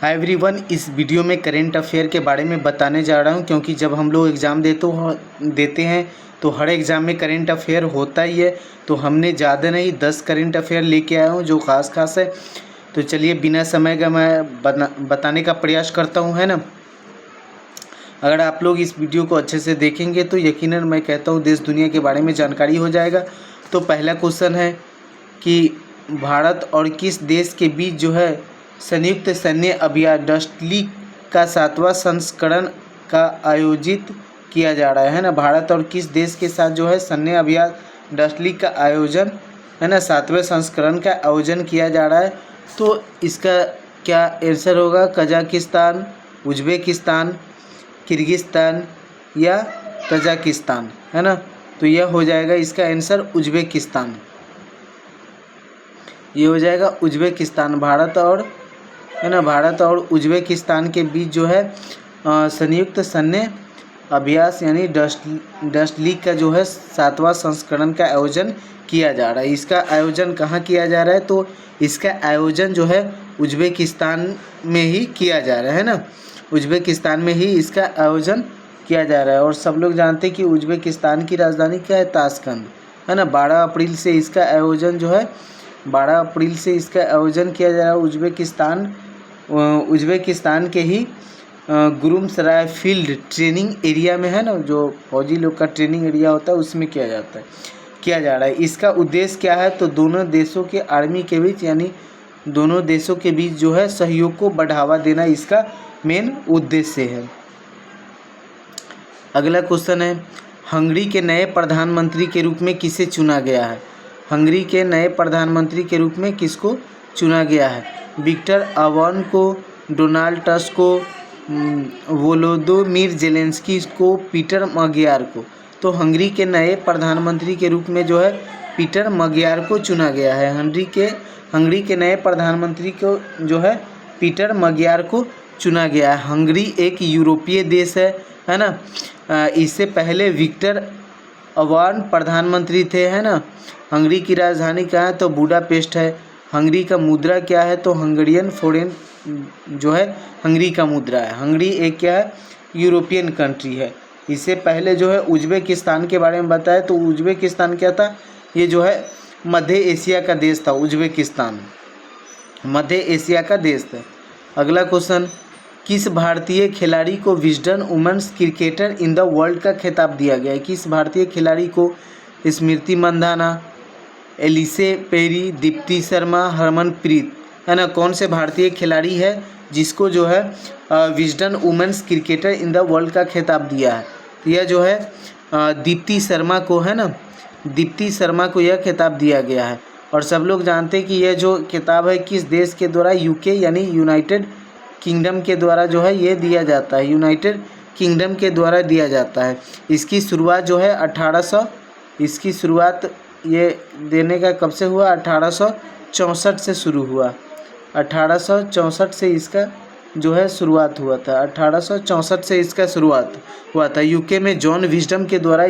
Hi everyone, इस video में current affair के बारे में बताने जा रहा हूं क्योंकि जब हम लोग एग्ज़ाम देते हैं तो हर एग्ज़ाम में करेंट अफेयर होता ही है। तो हमने ज़्यादा नहीं 10 करेंट अफेयर लेके आया हूं जो ख़ास है। तो चलिए बिना समय का मैं बताने का प्रयास करता हूं, है ना। अगर आप लोग इस वीडियो को अच्छे से देखेंगे तो यकीनन मैं कहता हूँ देश दुनिया के बारे में जानकारी हो जाएगा। तो पहला क्वेश्चन है कि भारत और किस देश के बीच जो है संयुक्त सैन्य अभियान डस्ट लीग का 7वां संस्करण का आयोजित किया जा रहा है ना। भारत और किस देश के साथ जो है सैन्य अभियान डस्ट लीग का आयोजन, है ना, 7वें संस्करण का आयोजन किया जा रहा है। तो इसका क्या आंसर होगा? कजाकिस्तान, उज्बेकिस्तान, किर्गिस्तान या तजाकिस्तान, है ना। तो यह हो जाएगा इसका आंसर उज्बेकिस्तान। ये हो जाएगा उज्बेकिस्तान। भारत और उज्बेकिस्तान के बीच जो है संयुक्त सैन्य अभ्यास यानी डस्ट लीग का जो है 7वां संस्करण का आयोजन किया जा रहा है। इसका आयोजन कहाँ किया जा रहा है? तो इसका आयोजन जो है उज्बेकिस्तान में ही किया जा रहा है ना। उज्बेकिस्तान में ही इसका आयोजन किया जा रहा है। और सब लोग जानते हैं कि उज्बेकिस्तान की राजधानी क्या है? ताशकंद, है ना। 12 अप्रैल से इसका आयोजन जो है 12 अप्रैल से इसका आयोजन किया जा रहा है उज्बेकिस्तान के ही गुरुमसराय फील्ड ट्रेनिंग एरिया में, है ना। जो फौजी लोग का ट्रेनिंग एरिया होता है उसमें किया जा रहा है। इसका उद्देश्य क्या है? तो दोनों देशों के आर्मी के बीच यानी दोनों देशों के बीच जो है सहयोग को बढ़ावा देना इसका मेन उद्देश्य है। अगला क्वेश्चन है, हंगरी के नए प्रधानमंत्री के रूप में किसे चुना गया है? हंगरी के नए प्रधानमंत्री के रूप में किसको चुना गया है? विक्टर ऑर्बान को, डोनाल्ड टस्क को, वोलोदोमिर जेलेंस्की को, पीटर मगियार को। तो हंगरी के नए प्रधानमंत्री के रूप में जो है पीटर मगियार को चुना गया है। हंगरी के नए प्रधानमंत्री को जो है पीटर मगियार को चुना गया है। हंगरी एक यूरोपीय देश है ना। इससे पहले विक्टर ऑर्बान प्रधानमंत्री थे, है ना। हंगरी की राजधानी कहाँ है? तो बुडापेस्ट है। हंगरी का मुद्रा क्या है? तो हंगरियन फोरेन जो है हंगरी का मुद्रा है। हंगरी एक क्या है? यूरोपियन कंट्री है। इससे पहले जो है उज्बेकिस्तान के बारे में बताया तो उज्बेकिस्तान क्या था? ये जो है मध्य एशिया का देश था। उज्बेकिस्तान मध्य एशिया का देश था। अगला क्वेश्चन, किस भारतीय खिलाड़ी को Wisden women's cricketer in the world का खिताब दिया गया है? किस भारतीय खिलाड़ी को? स्मृति मंधाना, एलिसे पेरी, दीप्ति शर्मा, हरमनप्रीत, है ना। कौन से भारतीय खिलाड़ी है जिसको जो है Wisden women's cricketer in the world का खिताब दिया है? तो यह जो है दीप्ति शर्मा को, है ना। दीप्ति शर्मा को यह खिताब दिया गया है। और सब लोग जानते हैं कि यह जो खिताब है किस देश के द्वारा? यूके यानी यूनाइटेड किंगडम के द्वारा जो है ये दिया जाता है। यूनाइटेड किंगडम के द्वारा दिया जाता है। इसकी शुरुआत जो है 1800 इसकी शुरुआत ये देने का कब से हुआ? 1864 से शुरू हुआ। 1864 से इसका जो है शुरुआत हुआ था। 1864 से इसका शुरुआत हुआ था। यूके में जॉन विजडम के द्वारा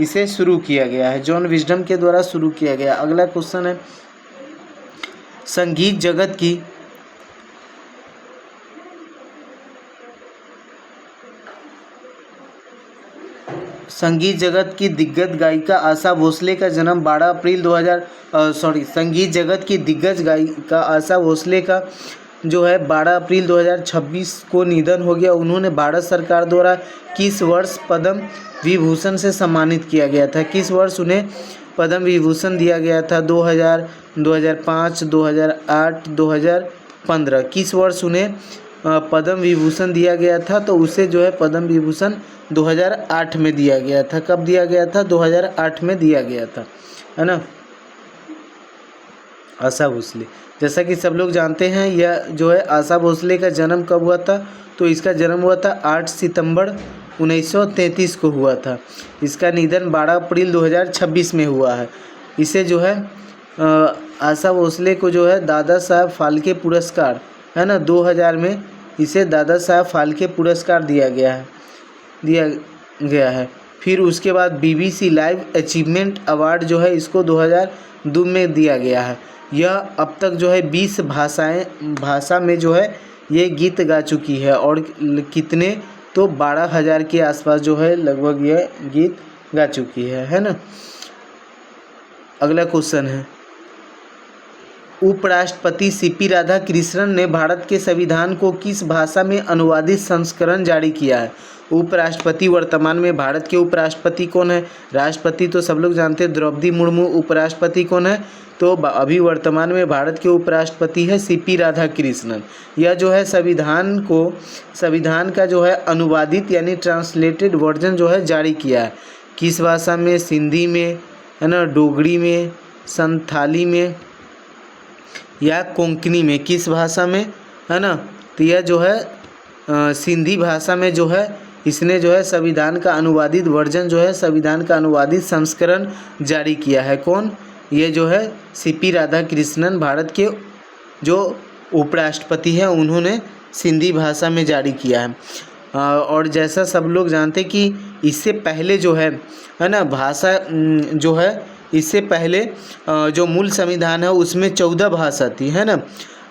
इसे शुरू किया गया है। जॉन विजडम के द्वारा शुरू किया गया। अगला क्वेश्चन है, संगीत जगत की दिग्गज गायिका आशा भोसले का जन्म 12 अप्रैल 2000 संगीत जगत की दिग्गज गायिका आशा भोसले का जो है 12 अप्रैल 2026 को निधन हो गया। उन्होंने भारत सरकार द्वारा किस वर्ष पद्म विभूषण से सम्मानित किया गया था? किस वर्ष उन्हें पद्म विभूषण दिया गया था? 2000, 2005, 2008, 2015। किस वर्ष उन्हें पद्म विभूषण दिया गया था? तो उसे जो है पद्म विभूषण 2008 में दिया गया था। कब दिया गया था? 2008 में दिया गया था, है ना। आशा भोसले, जैसा कि सब लोग जानते हैं, यह जो है आशा भोसले का जन्म कब हुआ था? तो इसका जन्म हुआ था 8 सितंबर 1933 को हुआ था। इसका निधन 12 अप्रैल 2026 में हुआ है। इसे जो है आशा भोसले को जो है दादा साहब फाल्के पुरस्कार, है ना, 2000 में इसे दादा साहब फाल्के पुरस्कार दिया गया है। फिर उसके बाद BBC लाइव अचीवमेंट अवार्ड जो है इसको 2002 में दिया गया है। यह अब तक जो है 20 भाषा में जो है ये गीत गा चुकी है। और कितने, तो 12,000 के आसपास जो है लगभग ये गीत गा चुकी है ना। अगला क्वेश्चन है, उपराष्ट्रपति सीपी राधाकृष्णन ने भारत के संविधान को किस भाषा में अनुवादित संस्करण जारी किया है? उपराष्ट्रपति वर्तमान में भारत के उपराष्ट्रपति कौन है? राष्ट्रपति तो सब लोग जानते हैं द्रौपदी मुर्मू। उपराष्ट्रपति कौन है? तो अभी वर्तमान में भारत के उपराष्ट्रपति है सीपी राधाकृष्णन। यह जो है संविधान का जो है अनुवादित यानी ट्रांसलेटेड वर्जन जो है जारी किया है। किस भाषा में? सिंधी में, है ना, डोगरी में, संथाली में या कोंकणी में? किस भाषा में, है ना? तो यह जो है सिंधी भाषा में जो है इसने जो है संविधान का अनुवादित वर्जन जो है संविधान का अनुवादित संस्करण जारी किया है। कौन? ये जो है सीपी राधाकृष्णन, भारत के जो उपराष्ट्रपति हैं, उन्होंने सिंधी भाषा में जारी किया है। और जैसा सब लोग जानते कि इससे पहले जो है ना भाषा जो है इससे पहले जो मूल संविधान है उसमें 14 भाषा थी, है ना।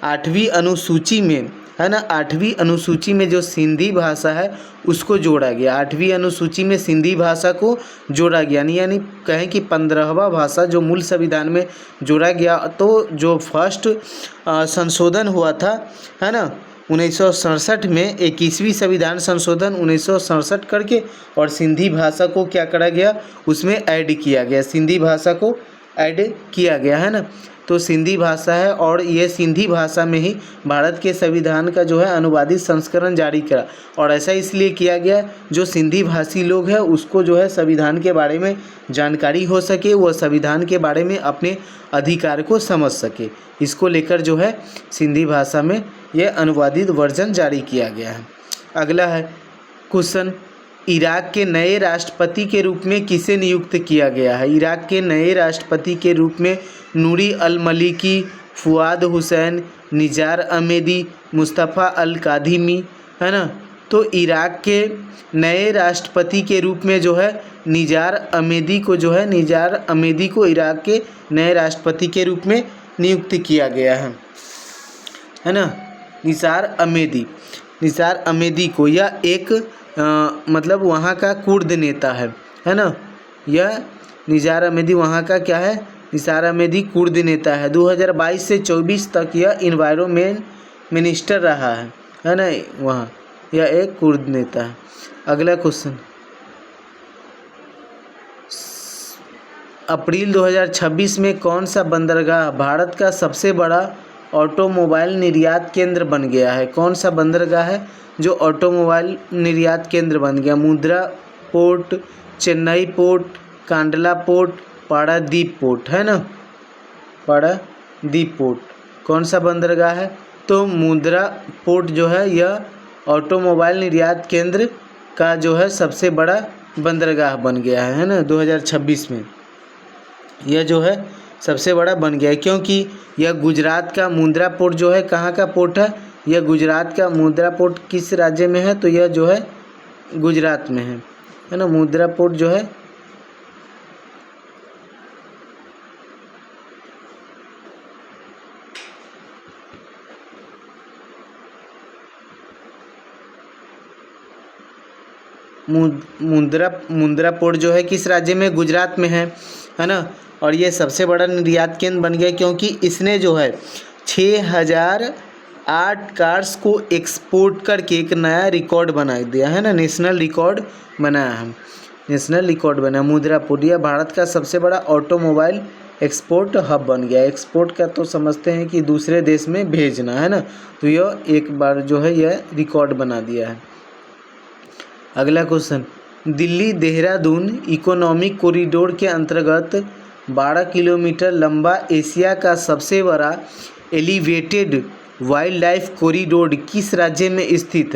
8वीं अनुसूची में, है ना, 8वीं अनुसूची में जो सिंधी भाषा है उसको जोड़ा गया। 8वीं अनुसूची में सिंधी भाषा को जोड़ा गया, यानी कहें कि 15वां भाषा जो मूल संविधान में जोड़ा गया। तो जो फर्स्ट संशोधन हुआ था, है ना, 1967 में 21वीं संविधान संशोधन 1967 करके और सिंधी भाषा को क्या करा गया, उसमें ऐड किया गया, सिंधी भाषा को ऐड किया गया, है ना। तो सिंधी भाषा है और ये सिंधी भाषा में ही भारत के संविधान का जो है अनुवादित संस्करण जारी करा। और ऐसा इसलिए किया गया जो सिंधी भाषी लोग हैं उसको जो है संविधान के बारे में जानकारी हो सके, वह संविधान के बारे में अपने अधिकार को समझ सके। इसको लेकर जो है सिंधी भाषा में यह अनुवादित वर्जन जारी किया गया है। अगला है क्वेश्चन, इराक के नए राष्ट्रपति के रूप में किसे नियुक्त किया गया है? इराक के नए राष्ट्रपति के रूप में नूरी अल मलिकी, फुआद हुसैन, निजार अहमेदी, मुस्तफ़ा अल कादिमी, है ना। तो इराक के नए राष्ट्रपति के रूप में जो है निजार अहमेदी को इराक के नए राष्ट्रपति के रूप में नियुक्त किया गया है ना। निजार अहमेदी को, यह एक मतलब वहाँ का कुर्द नेता है ना। यह निजार अहमेदी वहाँ का क्या है? निजार अहमेदी कुर्द नेता है। 2022 से 24 तक यह इन्वायरमेंट मिनिस्टर रहा है ना। वहाँ यह एक कुर्द नेता है। अगला क्वेश्चन, अप्रैल 2026 में कौन सा बंदरगाह भारत का सबसे बड़ा ऑटोमोबाइल निर्यात केंद्र बन गया है? कौन सा बंदरगाह है जो ऑटोमोबाइल निर्यात केंद्र बन गया? Mundra port, Chennai port, Kandla port, Paradip port, है ना। पारादीप पोर्ट कौन सा बंदरगाह है? तो मुंद्रा पोर्ट जो है यह ऑटोमोबाइल निर्यात केंद्र का जो है सबसे बड़ा बंदरगाह बन गया है ना। 2026 में यह जो है सबसे बड़ा बन गया है, क्योंकि यह गुजरात का मुंद्रा पोर्ट जो है कहाँ का पोर्ट है? यह गुजरात का मुंद्रा पोर्ट किस राज्य में है? तो यह जो है गुजरात में है ना। मुंद्रा पोर्ट जो है मुंद्रा पोर्ट जो है किस राज्य में? गुजरात में है ना। और ये सबसे बड़ा निर्यात केंद्र बन गया क्योंकि इसने जो है 6008 कार्स को एक्सपोर्ट करके एक नया रिकॉर्ड बना दिया है ना। नेशनल रिकॉर्ड बनाया मुंद्रा पोर्ट। यह भारत का सबसे बड़ा ऑटोमोबाइल एक्सपोर्ट हब बन गया। एक्सपोर्ट का तो समझते हैं कि दूसरे देश में भेजना, है ना। तो यह एक बार जो है यह रिकॉर्ड बना दिया है। अगला question, Delhi Dehradun economic corridor के अंतर्गत 12 किलोमीटर लंबा एशिया का सबसे बड़ा एलिवेटेड वाइल्ड लाइफ कॉरिडोर किस राज्य में स्थित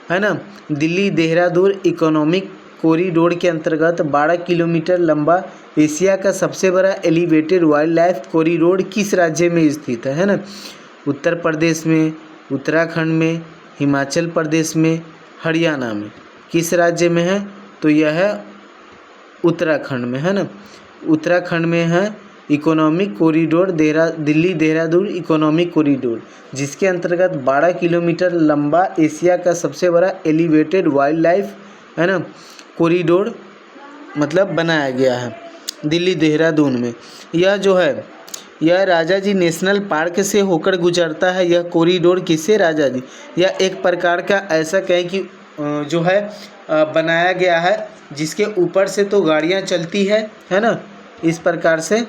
है ना। दिल्ली देहरादून इकोनॉमिक कॉरिडोर के अंतर्गत 12 किलोमीटर लंबा एशिया का सबसे बड़ा एलिवेटेड वाइल्ड लाइफ कॉरिडोर किस राज्य में स्थित है ना। उत्तर प्रदेश में, उत्तराखंड में, हिमाचल प्रदेश में, हरियाणा में। किस राज्य में है? तो यह है उत्तराखंड में, है ना। उत्तराखंड में है economic corridor Delhi Dehradun economic corridor, जिसके अंतर्गत 12 किलोमीटर लंबा एशिया का सबसे बड़ा एलिवेटेड वाइल्ड लाइफ है ना कॉरिडोर मतलब बनाया गया है दिल्ली देहरादून में। यह जो है यह राजाजी नेशनल पार्क से होकर गुजरता है। यह कॉरिडोर किससे राजा जी, यह एक प्रकार का ऐसा कहें कि जो है बनाया गया है जिसके ऊपर से तो गाड़ियां चलती है ना, इस प्रकार से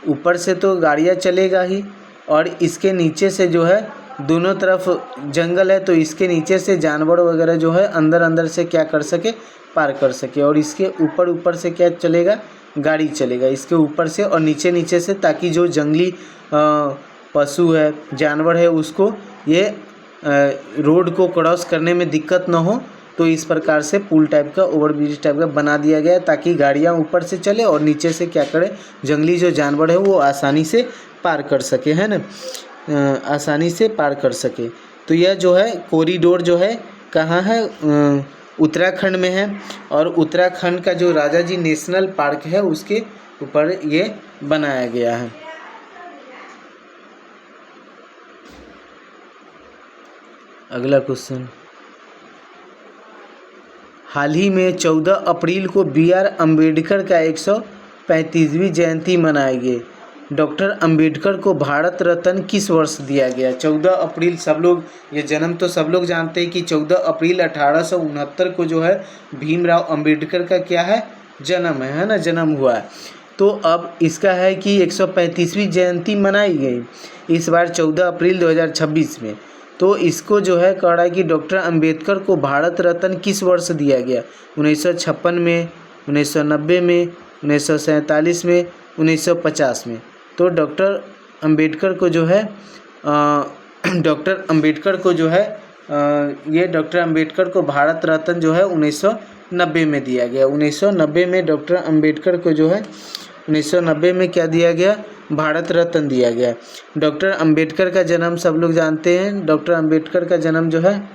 ऊपर से तो गाड़ियां चलेगा ही, और इसके नीचे से जो है दोनों तरफ जंगल है, तो इसके नीचे से जानवर वगैरह जो है अंदर अंदर से क्या कर सके, पार कर सके। और इसके ऊपर से क्या चलेगा, गाड़ी चलेगा इसके ऊपर से और नीचे से, ताकि जो जंगली पशु है जानवर है उसको ये रोड को क्रॉस करने में दिक्कत ना हो। तो इस प्रकार से पुल टाइप का, ओवरब्रिज टाइप का बना दिया गया है ताकि गाड़ियाँ ऊपर से चले और नीचे से क्या करे, जंगली जो जानवर है वो आसानी से पार कर सके, है ना, आसानी से पार कर सके। तो यह जो है कॉरिडोर जो है कहाँ है, उत्तराखंड में है, और उत्तराखंड का जो राजाजी नेशनल पार्क है उसके ऊपर ये बनाया गया है। अगला क्वेश्चन, हाल ही में 14 अप्रैल को BR अम्बेडकर का 135वीं जयंती मनाई गई। डॉक्टर अम्बेडकर को भारत रत्न किस वर्ष दिया गया? 14 अप्रैल सब लोग, ये जन्म तो सब लोग जानते हैं कि 14 अप्रैल 1869 को जो है भीमराव अम्बेडकर का क्या है, जन्म है ना, जन्म हुआ है। तो अब इसका है कि 135वीं जयंती मनाई गई इस बार 14 अप्रैल 2026 में। तो इसको जो है कह रहा है कि डॉक्टर अम्बेडकर को भारत रत्न किस वर्ष दिया गया? 1956 में, 1990 में, 1947 में, 1950 में। तो डॉक्टर अम्बेडकर को जो है ये डॉक्टर अम्बेडकर को भारत रत्न जो है 1990 में दिया गया। 1990 में डॉक्टर अम्बेडकर को जो है 1990 में क्या दिया गया, भारत रत्न दिया गया। डॉक्टर अम्बेडकर का जन्म सब लोग जानते हैं, डॉक्टर अम्बेडकर का जन्म जो है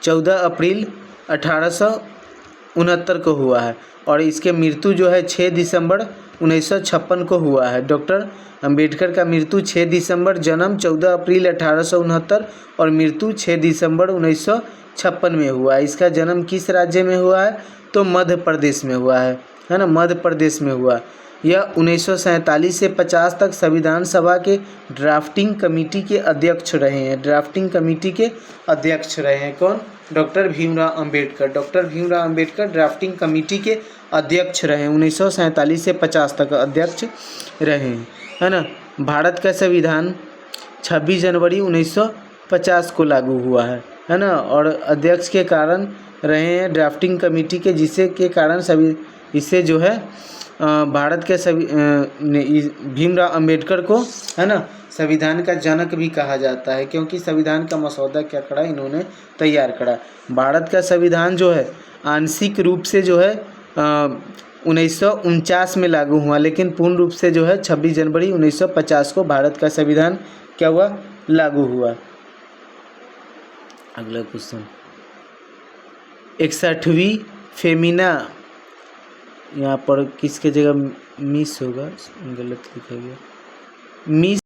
14 अप्रैल 1869 को हुआ है, और इसके मृत्यु जो है 6 दिसंबर 1956 को हुआ है। डॉक्टर अम्बेडकर का मृत्यु 6 दिसंबर, जन्म 14 अप्रैल 1869 और मृत्यु 6 दिसंबर 1956 में हुआ है। इसका जन्म किस राज्य में हुआ है? तो मध्य प्रदेश में हुआ है ना, मध्य प्रदेश में हुआ। यह 1947 से 50 तक संविधान सभा के ड्राफ्टिंग कमेटी के अध्यक्ष रहे हैं। ड्राफ्टिंग कमेटी के अध्यक्ष रहे हैं कौन? Doctor Bhimrao Ambedkar. Doctor Bhimrao Ambedkar drafting committee के अध्यक्ष रहे, 1947 से 50 तक अध्यक्ष रहे हैं, है ना। भारत का संविधान 26 जनवरी 1950 को लागू हुआ है ना, और अध्यक्ष के कारण रहे हैं ड्राफ्टिंग कमेटी के, जिससे के कारण सभी इससे जो है भारत के सभी भीमराव अम्बेडकर को, है ना, संविधान का जनक भी कहा जाता है, क्योंकि संविधान का मसौदा क्या करा, इन्होंने तैयार करा। भारत का संविधान जो है आंशिक रूप से जो है 1949 में लागू हुआ, लेकिन पूर्ण रूप से जो है 26 जनवरी 1950 को भारत का संविधान क्या हुआ, लागू हुआ। अगला क्वेश्चन, 61वीं फेमिना, यहाँ पर किसके जगह मिस होगा, गलत लिखा गया, मिस